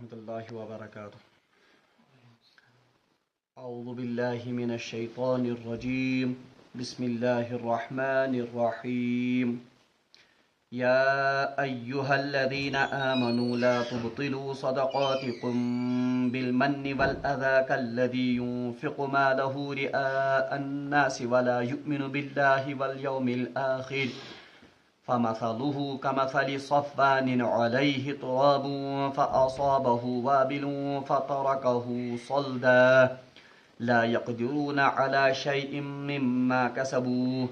ورحمة الله وبركاته. أعوذ بالله من الشيطان الرجيم. بسم الله الرحمن الرحيم. يا أيها الذين آمنوا لا تبطلوا صدقاتكم بالمن والأذى كالذي ينفق ماله رئاء الناس ولا يؤمن بالله واليوم الآخر فمثله كمثل صفوان عليه تراب فأصابه وابل فتركه صلدا لا يقدرون على شيء مما كسبوا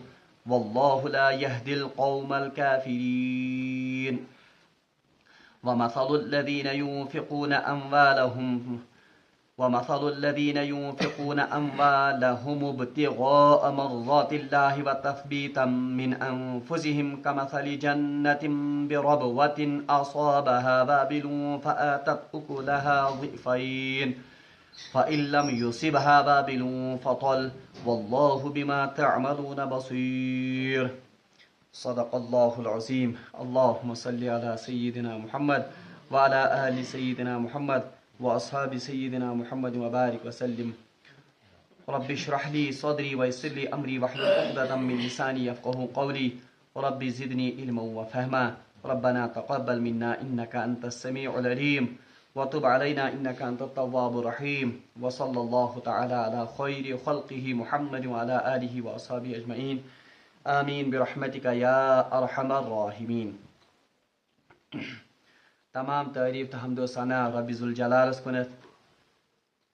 والله لا يهدي القوم الكافرين. ومثل الذين ينفقون أموالهم ابتغاء مرضات الله وتثبيتا من أنفسهم كمثل جنة بربوة أصابها وابل فآتت أكلها ضعفين فإن لم يصبها وابل فطل والله بما تعملون بصير. صدق الله العظيم. اللهم صل على سيدنا محمد وعلى آل سيدنا محمد وأصحاب سيدنا محمد وبارك وسلم. رب اشرح لي صدري ويسر لي أمري واحلل عقدة من لساني يفقهوا قولي. رب زدني علما وفهما. ربنا تقبل منا إنك أنت السميع العليم وتب علينا إنك أنت التواب الرحيم. وصلى الله تعالى على خير خلقه محمد وعلى آله وأصحابه أجمعين. آمين برحمتك يا أرحم الراحمين. تمام تعریف تو حمد و ثنا رب ذوالجلالس کنت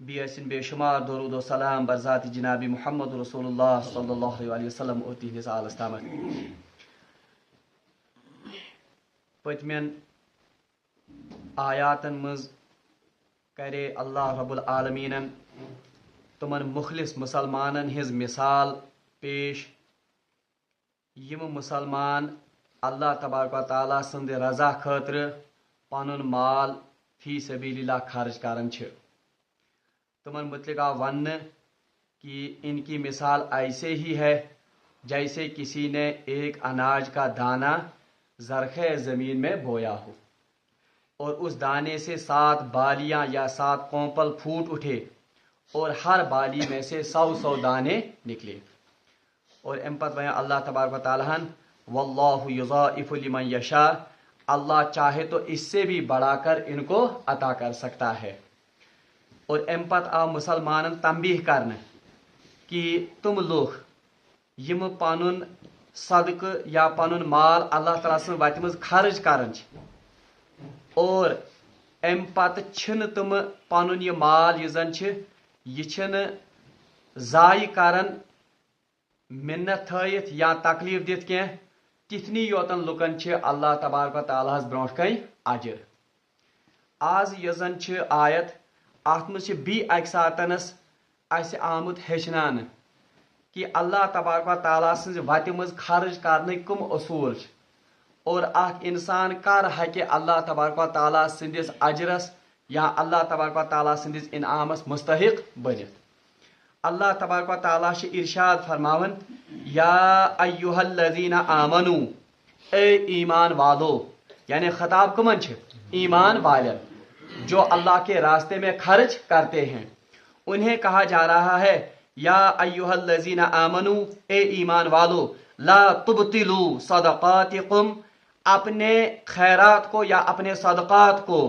بیسن بے شمار درود و سلام بر ذات جناب محمد رسول اللہ صلی اللہ علیہ وسلم اور تہندس آلس تامت. پتمین آیاتن مز کرے اللہ رب العالمین تمن مخلص مسلمانن ہز مثال پیش یم مسلمان اللہ تبارک و تعالیٰ سند رضا خاطر پنن مال فی سبیل اللہ خرچ کران چھ. تمن متعلق آو ون کہ ان کی مثال ایسے ہی ہے جیسے کسی نے ایک اناج کا دانہ زرخہ زمین میں بویا ہو اور اس دانے سے 7 بالیاں یا 7 کونپل پھوٹ اٹھے اور ہر بالی میں سے 100 دانے نکلے. اور ام پت بیان اللہ تبارک و تعالیٰ واللہ یضاعف لمن یشاء، اللہ چاہے تو اس سے بھی بڑھا کر ان کو عطا کر سکتا ہے. اور ام پت آو مسلمانن تنبیہ کرنے کہ تم لوگ یم پنن صدقہ یا پنن مال اللہ تعالیٰ سن وتہ مز خرچ کران اور ام پتہ چھن تم پنن یہ مال یہ زن یہ چھن ضائع کران منت تھایت یا تکلیف دت کی تتنی یوتن لکن اللہ تبارک و تعالیٰ برونٹ کن اجر. آز یہ زن آیت ات مز بی اکہ ساتنس اس آمت ہیچنان کہ اللہ تبارک و تعالیٰ سن وتہ مز خرچ کرنے کم اصول اور اخ انسان کر ہکہ اللہ تبارک و تعالیٰ سندس اجرس یا اللہ تبارک و تعالیٰ سندس انعامس مستحق بنت. اللہ تبارک و تعالیٰ ارشاد فرماون یا ایہا الذین آمنو، اے ایمان والو، یعنی خطاب کمن ایمان والن جو اللہ کے راستے میں خرچ کرتے ہیں. انہیں کہا جا رہا ہے یا ایہا الذین آمنو، اے ایمان والو، لا تبطلوا صدقاتکم، اپنے خیرات کو یا اپنے صدقات کو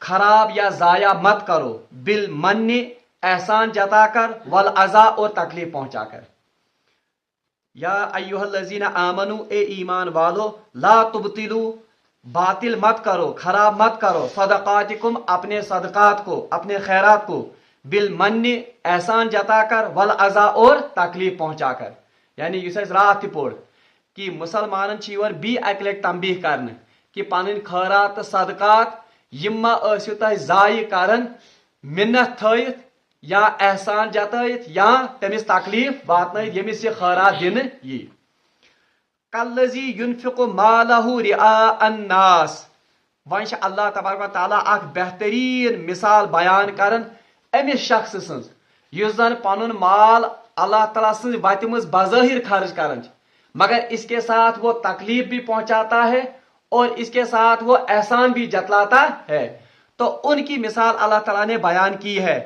خراب یا ضائع مت کرو، بالمن، احسان جتا کر، والاذی، اور تکلیف پہنچا کر. یا ایہا الذین آمنو، اے ایمان والو، لا تبطلوا، باطل مت کرو، خراب مت کرو، صدقاتکم، اپنے صدقات کو، اپنے خیرات کو، بالمن، احسان جتا کر، والاذی، اور تکلیف پہنچا کر. یعنی یہ رات تہ پور کہ مسلمانن چیور بی اکہ لٹہ تنبیہ کرنے کہ پنن خیرات تو صدقات یم ما ٲسِو تُہۍ ضایع کران منت تھٲیِتھ یا احسان جتٲیِتھ یا تٔمِس تکلیف واتنٲیِتھ ییٚمِس یہِ خٲرات دِنہٕ یی. کالذی ینفق مالہ رئاء الناس، وۄنۍ چھِ اللہ تبارک و تعالیٰ اکھ بہتریٖن مثال بیان کران أمِس شخص سٕنٛز یُس زن پنُن مال اللہ تعالیٰ سٕنٛزِ وتہِ منٛز بظٲہر خرچ کران چھِ مگر اس کے ساتھ وہ تکلیف بھی پہنچاتا ہے اور اس کے ساتھ وہ احسان بھی جتلاتا ہے. تو ان کی مثال اللہ تعالیٰ نے بیان کی ہے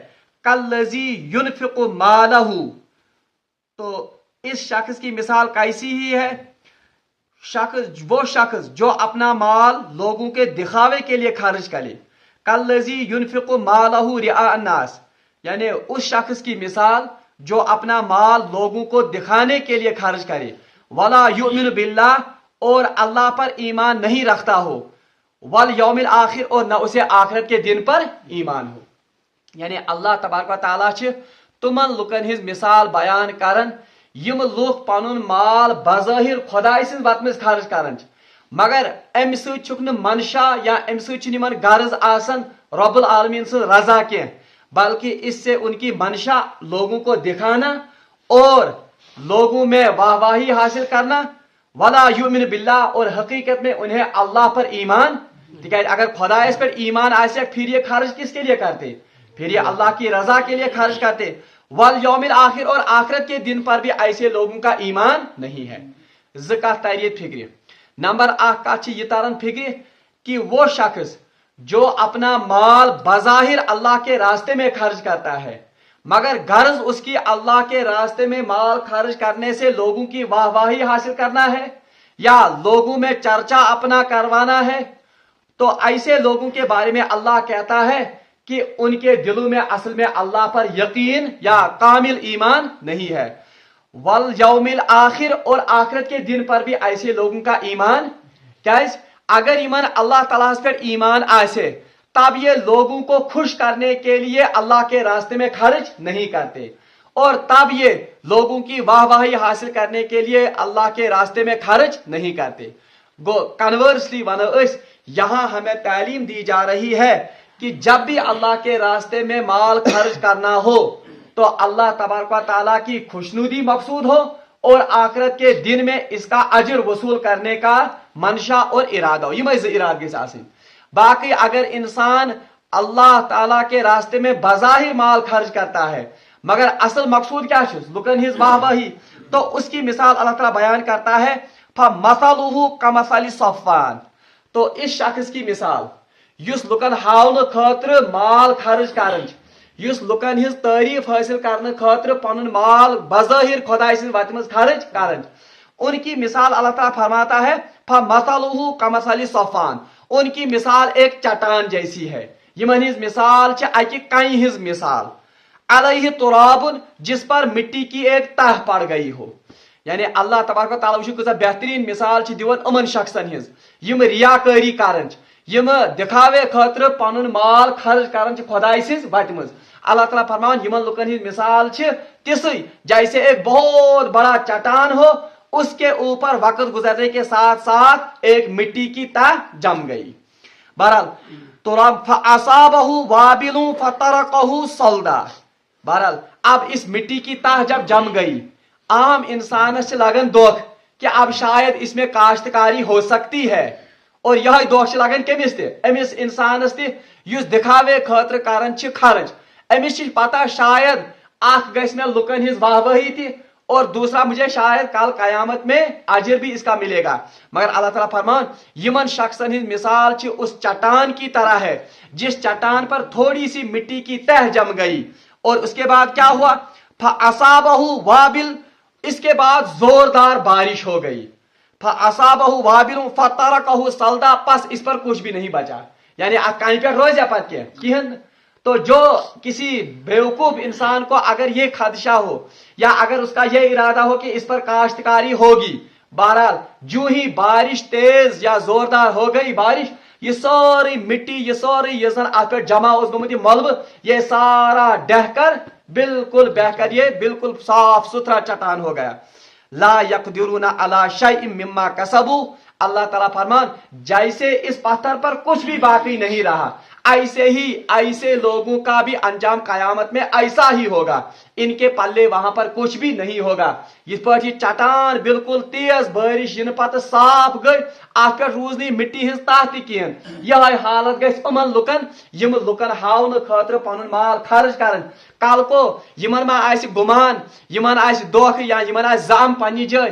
کالذی ینفق مالہ، تو اس شخص کی مثال کیسی ہی ہے؟ وہ شخص جو اپنا مال لوگوں کے دکھاوے کے لیے خرچ کرے، کالذی ینفق مالہ رئاء الناس، یعنی اس شخص کی مثال جو اپنا مال لوگوں کو دکھانے کے لیے خرچ کرے، ولا یؤمن باللہ، اور اللہ پر ایمان نہیں رکھتا ہو، والیوم الآخر، اور نہ اسے آخرت کے دن پر ایمان ہو. یعنی اللہ تبارک و تعالیٰ چھ تمن لکن ہز مثال بیان کرن یم لوگ پنن مال بظاہر خدائے سن وت مز خرچ کران، مگر ام سن منشا یا ام سن غرض آسان رب العالمین سن رضا کی، بلکہ اس سے ان کی منشا لوگوں کو دکھانا اور لوگوں میں واہ واہی حاصل کرنا، ولا یؤمن باللہ، اور حقیقت میں انہیں اللہ پر ایمان، تکیازِ اگر خدائے پر ایمان آسے پھر یہ خرچ کس کے لیے کرتے؟ پھر یہ اللہ کی رضا کے لیے خرچ کرتے. والیوم الآخر، اور آخرت کے دن پر بھی ایسے لوگوں کا ایمان نہیں ہے. زکات تاریت فکر. نمبر 1 کت یہ تران فکر کہ وہ شخص جو اپنا مال بظاہر اللہ کے راستے میں خرچ کرتا ہے، مگر غرض اس کی اللہ کے راستے میں مال خرچ کرنے سے لوگوں کی واہ واہی حاصل کرنا ہے یا لوگوں میں چرچا اپنا کروانا ہے، تو ایسے لوگوں کے بارے میں اللہ کہتا ہے کہ ان کے دلوں میں اصل میں اللہ پر یقین یا کامل ایمان نہیں ہے. والیوم الآخر، اور آخرت کے دن پر بھی ایسے لوگوں کا ایمان، کیاز اگر ایمان اللہ تعالیٰ پر ایمان آسے تب یہ لوگوں کو خوش کرنے کے لیے اللہ کے راستے میں خرچ نہیں کرتے، اور تب یہ لوگوں کی واہ واہی حاصل کرنے کے لیے اللہ کے راستے میں خرچ نہیں کرتے. گو کنورسلی ونو اس یہاں ہمیں تعلیم دی جا رہی ہے کہ جب بھی اللہ کے راستے میں مال خرچ کرنا ہو تو اللہ تبارک و تعالیٰ کی خوشنودی مقصود ہو اور آخرت کے دن میں اس کا اجر وصول کرنے کا منشا اور ارادہ ہو. یہ اراد گژھِ آسٕنۍ. باقی اگر انسان اللہ تعالیٰ کے راستے میں بظاہر مال خرچ کرتا ہے مگر اصل مقصود کیا ہے؟ لکن ہز واہ واہی، تو اس کی مثال اللہ تعالیٰ بیان کرتا ہے فَمَثَلُهُ كَمَثَلِ صَفْوَانَ، تو اس شخص کی مثال یس لکن ہاؤن خاطر مال خرچ کرن، یس لکن ہز تعریف حاصل کرنے خاطر پنن مال بظاہر خدائے سن وتہ مز خرچ کرن، ان کی مثال اللہ تعالیٰ فرماتا ہے فَمَثَلُهُ كَمَثَلِ صَفْوَانَ، ان کی مثال ایک چٹان جیسی ہے. یمن ہز مثال چھ اکہ کنہ ہز مثال، علیہ تراب، جس پر مٹی کی ایک تہ پڑ گئی ہو. یعنی اللہ تبارک و تعالیٰ وچھو کۭژاہ بہترین مثال چھ دیوان امن شخصن ہز یم ریاکاری کرن، یم دکھاوے خاطر پنن مال خرچ کرن خدائے سز وتہ مز. اللہ تعالیٰ فرمان یمن لکن ہز مثال چھ تسی جیسے ایک بہت بڑا چٹان ہو، اس کے اوپر وقت گزرنے کے ساتھ ساتھ ایک مٹی کی تہ جم گئی. بہرحال تراب فاصابہ وابل فترکہ صلدا. بہرحال اب اس مٹی کی تہ جب جم گئی، عام انسان سے لگن دکھ کہ اب شاید اس میں کاشتکاری ہو سکتی ہے، اور یہ دکھ لگن کمس تہ امس انسانس تہ یس دکھاوے خاطر کرن چھ خرچ. امس چھ پتہ شاید اخ گژھِ مے لکن ہز واہ واہی تہ، اور دوسرا مجھے شاید کل قیامت میں اجر بھی اس کا ملے گا. مگر اللہ تعالیٰ فرمان یمن شخصن ہز مثال چھ اس چٹان کی طرح ہے جس چٹان پر تھوڑی سی مٹی کی تہ جم گئی، اور اس کے بعد کیا ہوا؟ فاصابہ وابل، اس کے بعد زوردار بارش ہو گئی. فاصابہ وابل فترکہ صلدا، پس اس پر کچھ بھی نہیں بچا. یعنی ات کہیں پہ روز پت کہن. تو جو کسی بیوقوف انسان کو اگر یہ خدشہ ہو یا اگر اس کا یہ ارادہ ہو کہ اس پر کاشتکاری ہوگی، بہرحال جو ہی بارش تیز یا زوردار ہو گئی بارش، یہ ساری مٹی، یہ ساری یہ زن ات پہ جمع اس گمت یہ ملبہ، یہ سارا ڈہ کر بالکل بہ کر یہ بالکل صاف ستھرا چٹان ہو گیا. لا یقدرون علی شیء مما کسبوا، اللہ تعالیٰ فرمان جیسے اس پتھر پر کچھ بھی باقی نہیں رہا، ایسے ہی ایسے لوگوں کا بھی انجام قیامت میں ایسا ہی ہوگا. ان کے پلے وہاں پر کچھ بھی نہیں ہوگا. اس پر یہ چٹان بالکل تیز بارش ین پتہ صاف گئی، ات پہ روز نہیں مٹی ہز تہ تہ کہین. یہ حالت گژھِ امن لکن یم لکن ہاؤن خاطر پنن مال خرچ کرن. کل کو یمن ما آسہِ گمان، یمن آسہِ دھوکہ یا یمن آسہِ زام پننہِ جائے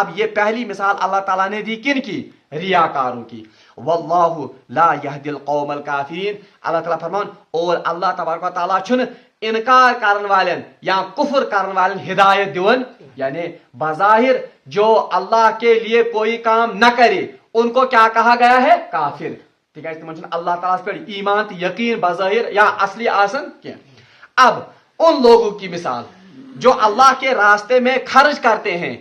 اب یہ پہلی مثال اللہ تعالیٰ نے دی کن کی؟ ریاکاروں کی. واللہ لا یہدی القوم الکافرین. اللہ تعالیٰ فرمان اور اللہ تبارک و تعالیٰ چھن انکار کرن والن یا کفر کرن والن ہدایت دیون. یعنی بظاہر جو اللہ کے لیے کوئی کام نہ کرے ان کو کیا کہا گیا ہے؟ کافر. ٹھیک ہے، تمن اللہ تعالیٰ پہ ایمان تو یقین بظاہر یا اصلی آسن کیا. اب ان لوگوں کی مثال جو اللہ کے راستے میں خرچ کرتے ہیں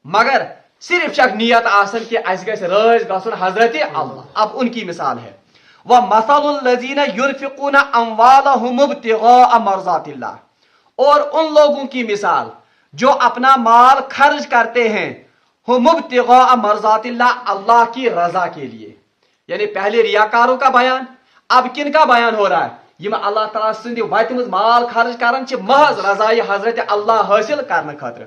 مگر صرف شک نیت آسن کہ اس گژھِ رٲضۍ گژھُن حضرت اللہ. اب ان کی مثال ہے وَمَثَلُ الَّذِينَ يُنْفِقُونَ أَمْوَالَهُمُ ابْتِغَاءَ مَرْضَاتِ اللَّهِ. اور ان لوگوں کی مثال جو اپنا مال خرچ کرتے ہیں ہم ابتغاء مرضات اللہ، اللہ کی رضا کے لیے. یعنی پہلے ریاکاروں کا بیان، اب کن کا بیان ہو رہا ہے؟ یم اللہ تعالیٰ سند وتہ مز مال خرچ کران چھ محض رضائے حضرت اللہ حاصل کرنے خاطر.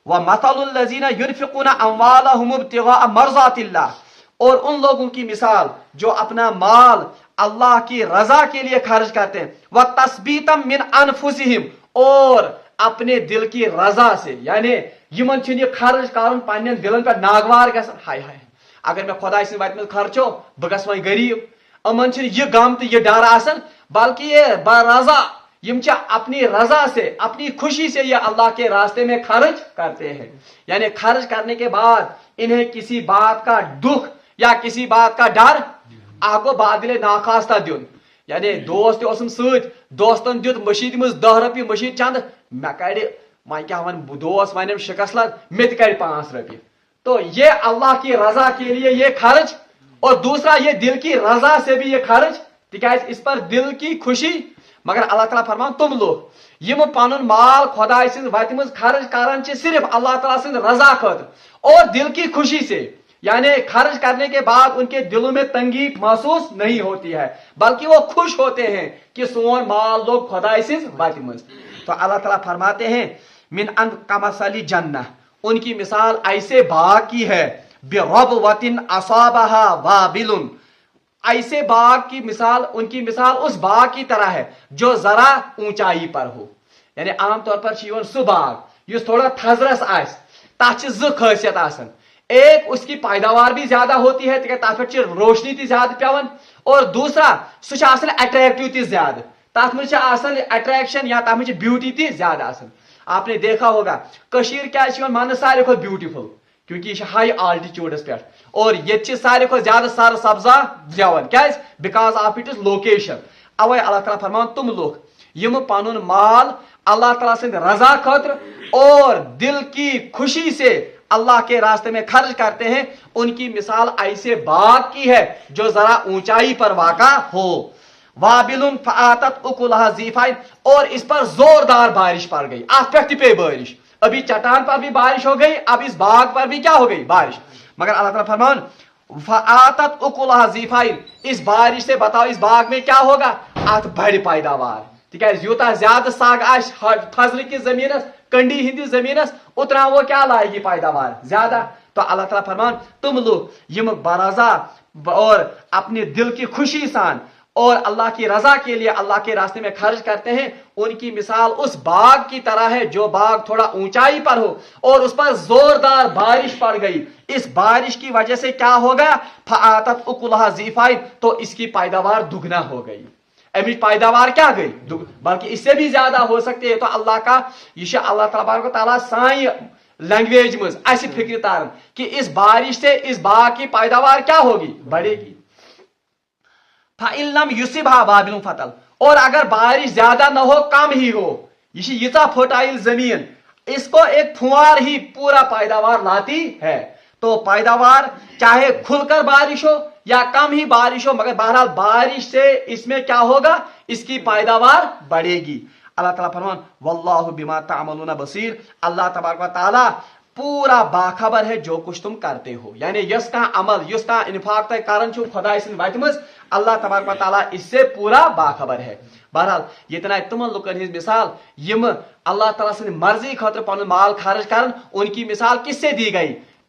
وَمَثَلُ الَّذِينَ يُنْفِقُونَ أَمْوَالَهُمُ ابْتِغَاءَ مَرْضَاتِ اللَّهِ. اور ان لوگوں کی مثال جو اپنا مال اللہ کی رضا کے لیے خرچ کرتے ہیں وَتَثْبِيتًا مِنْ أَنفُسِهِمْ، اور اپنے دل کی رضا سے. یعنی یمن چھن یہ خرچ کرن پنن دلن پہ ناگوار گژھان، ہائے ہائے اگر میں خدا سٕنٛدِ وتہِ منٛز خرچو بہ گژھٕ وۄنۍ غریب. یمن چھن یہ غم تو یہ ڈر آسان، بلکہ یہ برضا یم اپنی رضا سے اپنی خوشی سے یہ اللہ کے راستے میں خرچ کرتے ہیں. یعنی خرچ کرنے کے بعد انہیں کسی بات کا دکھ یا کسی بات کا ڈر آگو بادل ناخواستہ دیون. یعنی دوست اوسم ست دوستن دیت مشید مز 10 رۄپیہِ مشید چند مے کڑ وۄنۍ کیاہ ون دوست ونم شکست لگ مے تہِ کڑ 5 رۄپیہِ. تو یہ اللہ کی رضا کے لیے یہ خرچ، اور دوسرا یہ دل کی رضا سے بھی یہ خرچ، تکیاز اس پر دل کی خوشی. مگر اللہ تعالیٰ فرمان تم لوگ یم پنن مال خدا سٕنٛدِ وتہِ منٛز خرچ کران چھ صرف اللہ تعالیٰ سٕنٛدِ رضا خاطر اور دل کی خوشی سے. یعنی خرچ کرنے کے بعد ان کے دلوں میں تنگی محسوس نہیں ہوتی ہے، بلکہ وہ خوش ہوتے ہیں کہ سون مال لوگ خدا سٕنٛدِ وتہِ منٛز. تو اللہ تعالیٰ فرماتے ہیں من ان کمثل جنہ، ان کی مثال ایسے باغ کی ہے بربوۃ اصابها وابل. ایسے باغ کی مثال، ان کی مثال اس باغ کی طرح ہے جو ذرا اونچائی پر ہو. یعنی عام طور پر سہ باغ یس تھوڑا تھزرس آس تک خاصیت آسان. ایک اس کی پیداوار بھی زیادہ ہوتی ہے تک پہ روشنی تی زیادہ پیون، اور دوسرا سہ اٹریکٹو تی زیادہ، تک مجھ اٹریکشن یا تک مجھ بیوٹی تی زیادہ آسان. آپ نے دیکھا ہوگا کشیر کیا ماننا سارے کھت بیوٹیفل کیونکہ یہ ہائی آلٹیچیوڈس پہ، اور یہ سارے کھت زیادہ سر سبزہ زیون کیاز because of its location. اوے اللہ تعالیٰ فرمان تم لوگ یم پنن مال اللہ تعالیٰ سند رضا خاطر اور دل کی خوشی سے اللہ کے راستے میں خرچ کرتے ہیں، ان کی مثال ایسے باغ کی ہے جو ذرا اونچائی پر واقع ہو. وابل فآتت اکلها ضعفین، اور اس پر زوردار بارش پڑ گئی. آس پہ پہ بارش، ابھی چٹان پر بھی بارش ہو گئی، اب اس باغ پر بھی کیا ہو گئی؟ بارش. مگر اللہ تعالیٰ فرمان فآتت اکلها ضعفین، اس بارش سے بتاؤ اس باغ میں کیا ہوگا؟ ات بڑ پیداوار. تکیاز یوتہ زیادہ سگ آس فضل کی زمینس کنڈی ہندی زمینس اتنا وہ کیا لائے گی پیداوار زیادہ. تو اللہ تعالیٰ فرمان تم لوگ یم برضا اور اپنے دل کی خوشی سان اور اللہ کی رضا کے لیے اللہ کے راستے میں خرچ کرتے ہیں، ان کی مثال اس باغ کی طرح ہے جو باغ تھوڑا اونچائی پر ہو اور اس پر زوردار بارش پڑ گئی. اس بارش کی وجہ سے کیا ہوگا؟ فآتت اکلها ضعفین، تو اس کی پیداوار دگنا ہو گئی. امیچ پیداوار کیا گئی؟ بلکہ اس سے بھی زیادہ ہو سکتی ہے. تو اللہ کا یہ اللہ تبارک و تعالیٰ سائیں لینگویج مز اس فکر تارن کہ اس بارش سے اس باغ کی پیداوار کیا ہوگی؟ بڑھے گی. فَإِن لَمْ يُصِبْهَا وَابِلٌ فَطَلٌ، اور اگر بارش زیادہ نہ ہو کم ہی ہو، یہ یتھا فرٹائل زمین اس کو ایک پھوار ہی پورا پیداوار لاتی ہے. تو پیداوار چاہے کھل کر بارش ہو یا کم ہی بارش ہو، مگر بہرحال بارش سے اس میں کیا ہوگا؟ اس کی پیداوار بڑھے گی. اللہ تعالیٰ فرمان واللہ بما تعملون بصیر، اللہ تبارک و تعالیٰ پورا باخبر ہے جو کچھ تم کرتے ہو. یعنی یس کا عمل یس کا انفاق تہ کران چھو خدا سن وتہ مز، اللہ تبارک و تعالیٰ اس سے پورا باخبر ہے. بہرحال یہ تنائے تمن لکن ہز مثال یم اللہ تعالیٰ سن مرضی خاطر پن مال خرچ کرن، ان کی مثال کس سے دی گئی؟